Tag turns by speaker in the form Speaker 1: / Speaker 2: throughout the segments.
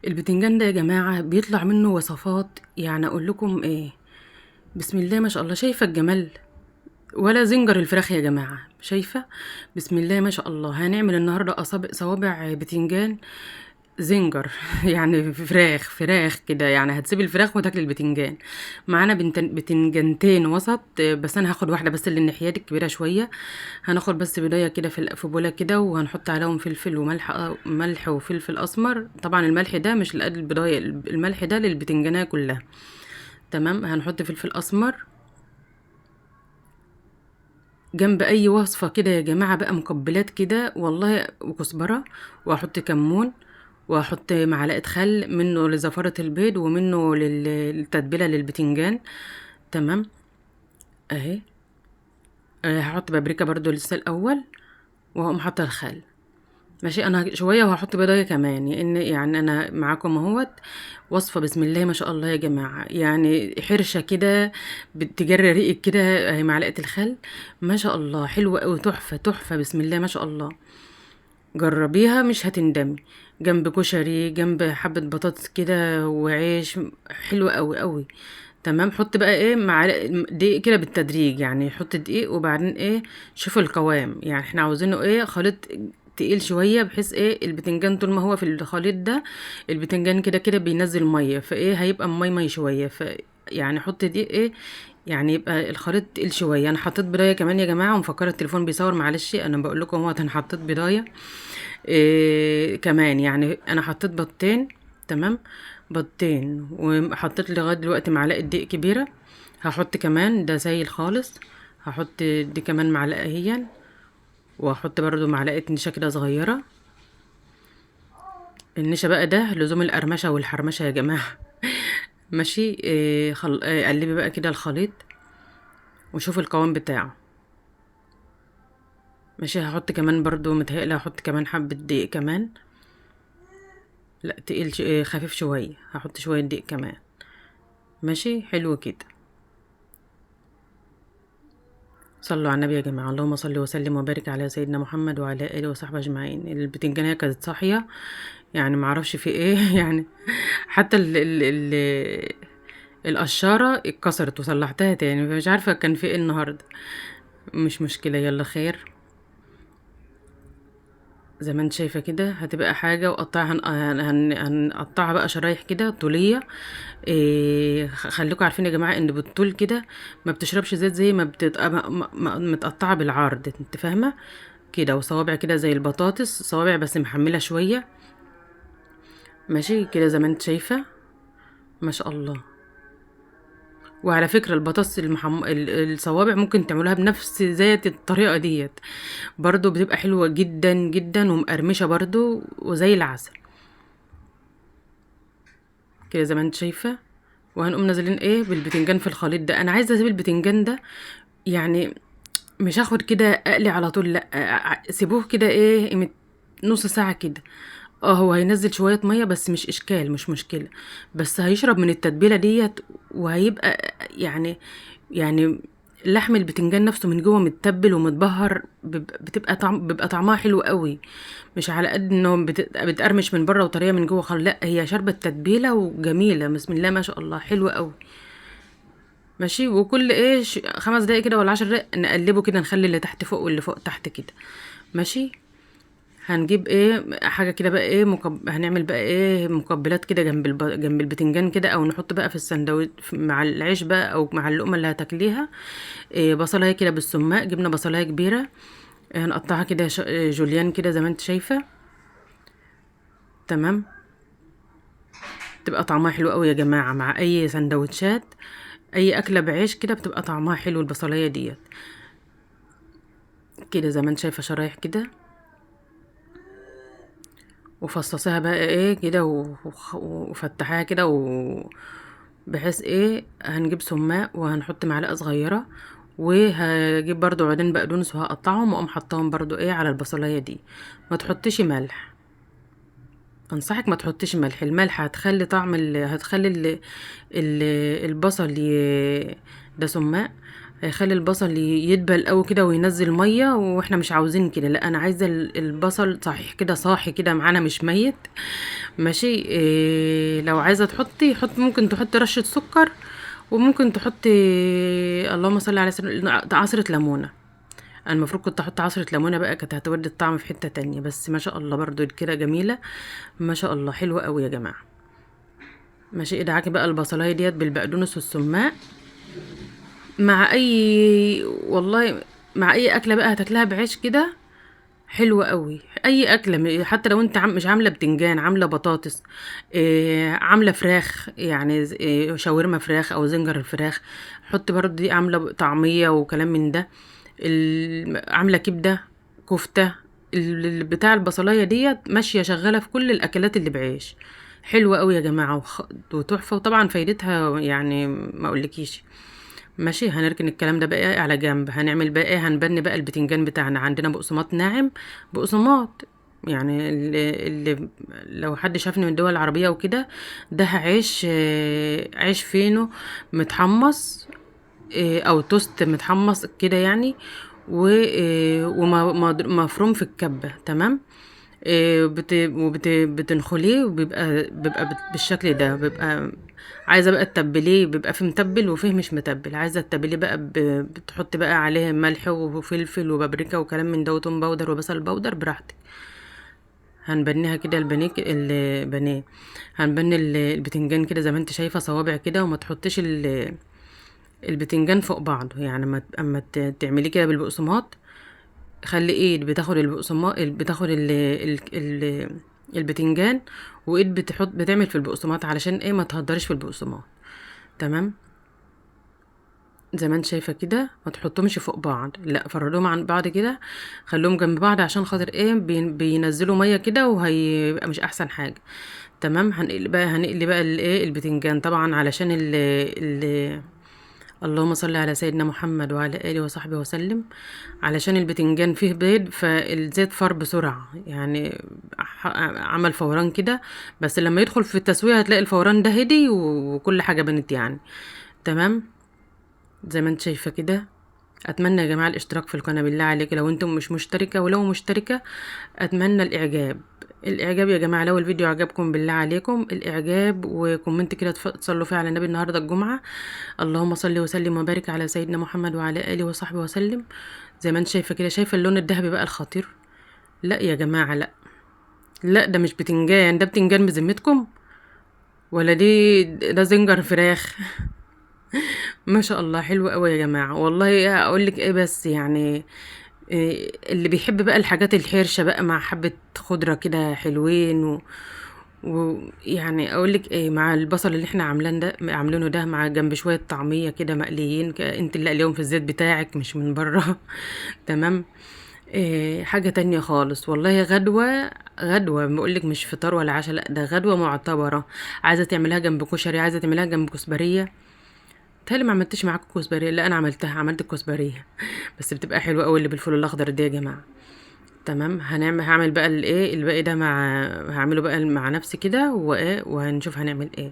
Speaker 1: البتنجان ده يا جماعة بيطلع منه وصفات، يعني اقول لكم ايه؟ بسم الله ما شاء الله، شايفة الجمال؟ ولا زنجر الفراخ يا جماعة، شايفة؟ بسم الله ما شاء الله. هنعمل النهاردة صوابع بتنجان زنجر يعني فراخ كده، يعني هتسيب الفراخ وتاكل البتنجان. معانا بتنجانتين وسط، بس انا هاخد واحده بس اللي الناحيات الكبيره شويه. هناخد بس بدايه كده في بوله كده، وهنحط عليهم فلفل وملح، ملح وفلفل اسمر. طبعا الملح ده مش لقد البدايه، الملح ده للبتنجانيه كلها. تمام. هنحط فلفل اسمر جنب اي وصفه كده يا جماعه، بقى مقبلات كده والله، وكزبره. واحط كمون، واحط معلقه خل منه لزفاره البيض ومنه للتتبيله للبتنجان. تمام. اهي. هحط بابريكا برضو لسه الاول، وهقوم حاطه الخل. ماشي. انا شويه وهحط بيضايه كمان، لان يعني انا معاكم اهوت. وصفه بسم الله ما شاء الله يا جماعه، يعني حرشه كده بتجري ريقك كده. اهي معلقه الخل. ما شاء الله حلوه قوي، تحفه تحفه، بسم الله ما شاء الله. جربيها مش هتندمي. جنب كشري، جنب حبه بطاطس كده وعيش. حلوه قوي قوي. تمام. حط بقى ايه معلقه دقيق كده بالتدريج، يعني حط دقيق وبعدين ايه. شوفوا القوام، يعني احنا عاوزينه ايه، خليط تقيل شويه، بحيث ايه البتنجان طول ما هو في الخليط ده، البتنجان كده كده بينزل ميه، فايه هيبقى مي شويه. يعني حط دقيق ايه، يعني يبقى الخليط تقيل شويه. انا حطيت بضايه كمان يا جماعه، ومفكره التليفون بيصور، معلش انا بقول لكم اهو، انا حطيت بضايه إيه كمان، يعني انا حطيت بيضتين. تمام. بيضتين، وحطيت لغايه دلوقتي معلقه دقيق كبيره. هحط كمان ده سايل خالص. هحط دي كمان معلقه هي، واحط برضو معلقه نشا كده صغيره. النشا بقى ده لزوم القرمشه والحرمشه يا جماعه. ماشي. قلبي بقى كده الخليط، وشوف القوام بتاعه. ماشي. هحط كمان برضو، متهيألي هحط كمان حبه دقيق كمان. لا تقيل خفيف شويه، هحط شويه دقيق كمان. ماشي. حلو كده. صلوا على النبي يا جماعة، اللهم صل وسلم وبارك على سيدنا محمد وعلى آله وصحبه أجمعين. البتنجانية كانت صاحية، يعني معرفش في ايه يعني. حتى القشارة اتكسرت وصلحتها تاني، فمش عارفة كان في ايه النهاردة. مش مشكلة، يلا خير. زي ما انت شايفة كده هتبقى حاجة، وقطعها هنقطعها بقى شرايح كده طولية. خليكم عارفين يا جماعة ان بالطول كده ما بتشربش زيت، زي ما بتبقى متقطعة بالعرض، انت فاهمة؟ كده. وصوابع كده زي البطاطس، صوابع بس محملة شوية. ماشي كده زي ما انت شايفة. ما شاء الله. وعلى فكرة البطاطس الصوابع ممكن تعملوها بنفس ذات الطريقة ديت، برضو بتبقى حلوة جدا جدا ومقرمشة برضو وزي العسل. كده زي ما انت شايفة. وهنقوم نازلين ايه بالبتنجان في الخليط ده. انا عايزة اسيب البتنجان ده، يعني مش هاخد كده اقلي على طول، لا. سيبوه كده ايه قيمة نص ساعة كده. اه هو هينزل شوية مية، بس مش اشكال، مش مشكلة. بس هيشرب من التتبيلة ديت، وهيبقى يعني لحم البتنجان نفسه من جوه متبل ومتبهر، بيبقى طعمها حلو قوي. مش على قد انه بتقرمش من بره وطريه من جوه خالص، لا هي شاربه التتبيله وجميله، بسم الله ما شاء الله، حلوه قوي. ماشي. وكل ايه 5 دقايق كده ولا 10 دقايق نقلبه كده، نخلي اللي تحت فوق واللي فوق تحت كده. ماشي. هنجيب ايه حاجه كده بقى ايه هنعمل بقى ايه مقبلات كده جنب البتنجان كده، او نحط بقى في السندوتش مع العيش بقى، او مع اللقمه اللي هتاكليها. إيه بصلايه كده بالسماق، جبنا بصلايه كبيره. هنقطعها كده جوليان كده زي ما انت شايفه. تمام. تبقى طعمها حلو قوي يا جماعه مع اي سندوتشات، اي اكله بعيش كده بتبقى طعمها حلو البصلايه ديت. كده زي ما انت شايفه شرايح كده. وفصصيها بقى ايه كده وفتحيها كده بحيث ايه هنجيب سماق وهنحط معلقه صغيره، وهجيب برضو عودين بقدونس وهقطعهم واقوم حطاهم برضو ايه على البصلايه دي. ما تحطيش ملح، انصحك ما تحطيش ملح. الملح هتخلي طعم هتخلي البصل ده سماق، هيخلي البصل يدبل قوي كده وينزل ميه، واحنا مش عاوزين كده. لا، انا عايزه البصل صحيح كده، صاحي كده معانا، مش ميت. ماشي. لو عايزه تحطي ممكن تحطي رشه سكر، وممكن تحطي اللهم صل على سيدنا عصره ليمونه. انا المفروض كنت احط عصره ليمونه بقى، كانت هتودي الطعم في حته تانية، بس ما شاء الله برضو كده جميله. ما شاء الله حلوه قوي يا جماعه. ماشي. ادعكي بقى البصلايه ديت بالبقدونس والسماق مع اي، والله مع اي اكله بقى هتاكلها بعيش كده، حلوة قوي. اي اكله، حتى لو انت مش عامله بتنجان، عامله بطاطس، عامله فراخ يعني، شاورما فراخ او زنجر الفراخ، حط برضه دي، عامله طعميه وكلام من ده، عامله كبده، كفته، بتاع البصلايه ديت ماشيه شغاله في كل الاكلات اللي بعيش. حلوه قوي يا جماعه، وتحفه، وطبعا فايدتها يعني ما اقولكيش. ماشي. هنركن الكلام ده بقى على جنب. هنعمل بقى ايه؟ هنبني بقى البتنجان بتاعنا. عندنا بقسماط ناعم، بقسماط يعني، اللي لو حد شافني من الدول العربية وكده، ده عيش، عيش فينو متحمص، او توست متحمص كده يعني، ومفروم في الكبة. تمام. بتنخليه، وبيبقى بالشكل ده. بيبقى عايزه بقى تتبليه، بيبقى فيه متبل وفيه مش متبل. عايزه تتبليه بقى، بتحطي بقى عليه ملح وفلفل وبابريكا وكلام من ده، وتوم باودر وبصل باودر براحتك. هنبنيها كده البانيه. هنبني البتنجان كده زي ما انت شايفه، صوابع كده، وما تحطيش البتنجان فوق بعضه يعني. اما تعمليه كده بالبقسماط، خلي ايد بتاخد البقسماط، بتاخد البتنجان، وايد بتعمل في البقسماط، علشان ايه؟ ما تهدرش في البقسماط. تمام. زي ما انت شايفه كده، ما تحطهمش فوق بعض، لا، فردهم عن بعض كده، خليهم جنب بعض، عشان خاطر ايه؟ بينزلوا ميه كده، وهيبقى مش احسن حاجه. تمام. هنقلي بقى الايه؟ البتنجان طبعا، علشان اللهم صل على سيدنا محمد وعلى آله وصحبه وسلم. علشان البتنجان فيه بيض، فالزيت فار بسرعة يعني، عمل فوران كده. بس لما يدخل في التسوية هتلاقي الفوران ده هدي، وكل حاجة بنت يعني. تمام. زي ما انت شايفة كده. اتمنى يا جماعة الاشتراك في القناة بالله عليك، لو انتم مش مشتركة، ولو مشتركة اتمنى الاعجاب. الاعجاب يا جماعة، لو الفيديو عجبكم بالله عليكم الاعجاب، وكومنت كده تصلوا فيه على النبي النهاردة الجمعة. اللهم صل وسلم وبارك على سيدنا محمد وعلى اله وصحبه وسلم. زي ما انت شايفة كده، شايفة اللون الذهبي بقى الخطير؟ لا يا جماعة، لا، لا، ده مش بتنجان، ده بتنجان بذمتكم؟ ولا ده زنجر فراخ؟ ما شاء الله حلو قوي يا جماعة. والله اقول لك ايه بس يعني، اللي بيحب بقى الحاجات الحرشة بقى، مع حبة خضرة كده حلوين، ويعني اقول لك ايه، مع البصل اللي احنا عاملينه ده، مع جنب شوية طعمية كده مقليين، انت اللي قليهم في الزيت بتاعك مش من بره. تمام. إيه حاجة تانية خالص والله. غدوة، غدوة بقولك، مش فطار ولا عشاء، لا، ده غدوة معتبرة. عايزة تعملها جنب كشري، عايزة تعملها جنب كزبرية. تهيألي ما عملتش معاكم كزبرية. لا، انا عملت الكزبرية. بس بتبقى حلوة قوي اللي بالفول الاخضر دي يا جماعة. تمام. هعمل بقى الايه الباقي ده، هعمله بقى مع نفسي كده، وايه، وهنشوف هنعمل ايه.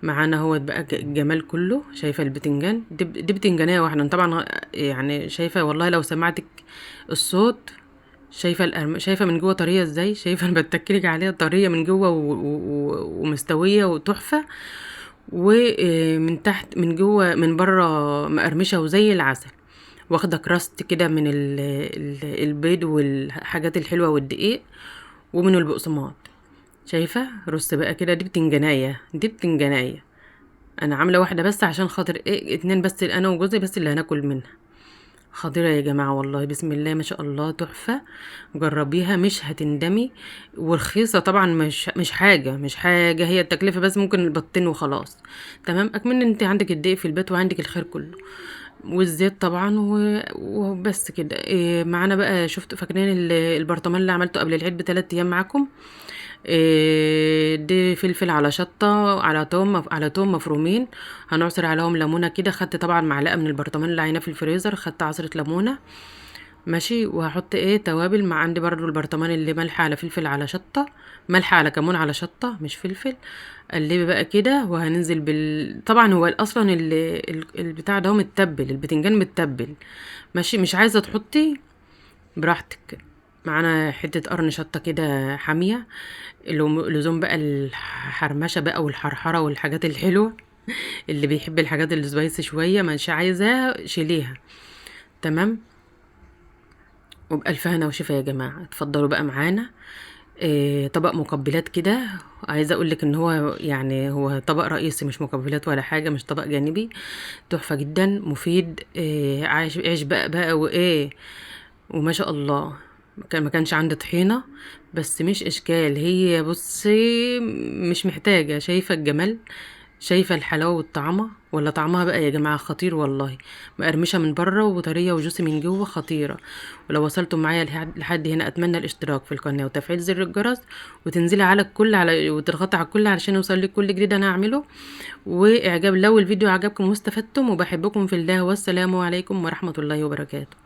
Speaker 1: معانا هو بقى الجمال كله. شايفه البتنجان دي بتنجانيه واحده طبعا يعني. شايفه والله لو سمعتك الصوت، شايفه شايفه من جوه طريه ازاي؟ شايفه انا بتكلك عليها طريه من جوه، ومستويه وتحفه، ومن تحت، من جوه، من بره مقرمشه وزي العسل، واخده كراست كده من البيض والحاجات الحلوه والدقيق، ومن البقسماط. شايفه رص بقى كده، دي بتنجانيه. انا عامله واحده بس عشان خاطر ايه؟ اتنين بس، انا وجوزي بس اللي هناكل منها. خطيره يا جماعه والله، بسم الله ما شاء الله، تحفه. جربيها مش هتندمي. ورخيصه طبعا، مش حاجه، هي التكلفه بس ممكن البطين وخلاص. تمام. اكمن انت عندك الدقيق في البيت، وعندك الخير كله، والزيت طبعا، وبس كده. إيه معانا بقى؟ فاكرين البرطمان اللي عملته قبل العيد ب3 ايام معاكم؟ دي فلفل على شطة على توم مفرومين. هنعصر عليهم ليمونة كده. خدت طبعا معلقة من البرطمان اللي عيناه في الفريزر، خدت عصرة ليمونة، ماشي. وهحط ايه توابل، مع عندي برضو البرطمان اللي ملح على فلفل على شطة، ملح على كمون على شطة مش فلفل. قلبي بقى كده، وهننزل طبعا هو اصلا البتاع ده هو متبل، البتنجان متبل. ماشي. مش عايزة تحطي براحتك. معانا حتة قرن شطة كده حامية، لزوم بقى الحرمشة بقى والحرحرة والحاجات الحلوة. اللي بيحب الحاجات السبايسي شوية مش عايزاها شيليها. تمام. وبألف هنا وشفا يا جماعة. اتفضلوا بقى معانا. طبق مقبلات كده. عايزة اقولك ان هو يعني هو طبق رئيسي، مش مقبلات ولا حاجة، مش طبق جانبي. تحفة جدا، مفيد. عيش بقى وايه. وما شاء الله. ما كانش عندي طحينة، بس مش اشكال. هي بصي مش محتاجة. شايفة الجمال، شايفة الحلاوة والطعمة، ولا طعمها بقى يا جماعة خطير والله. مقرمشة من بره وطرية وجوسي من جوه، خطيرة. ولو وصلتم معايا لحد هنا، اتمنى الاشتراك في القناة وتفعيل زر الجرس، وتنزلي على الكل وتضغطي على الكل علشان يوصلك كل جديد انا هعمله. واعجاب لو الفيديو عجبكم واستفدتم، وبحبكم في الله، والسلام عليكم ورحمة الله وبركاته.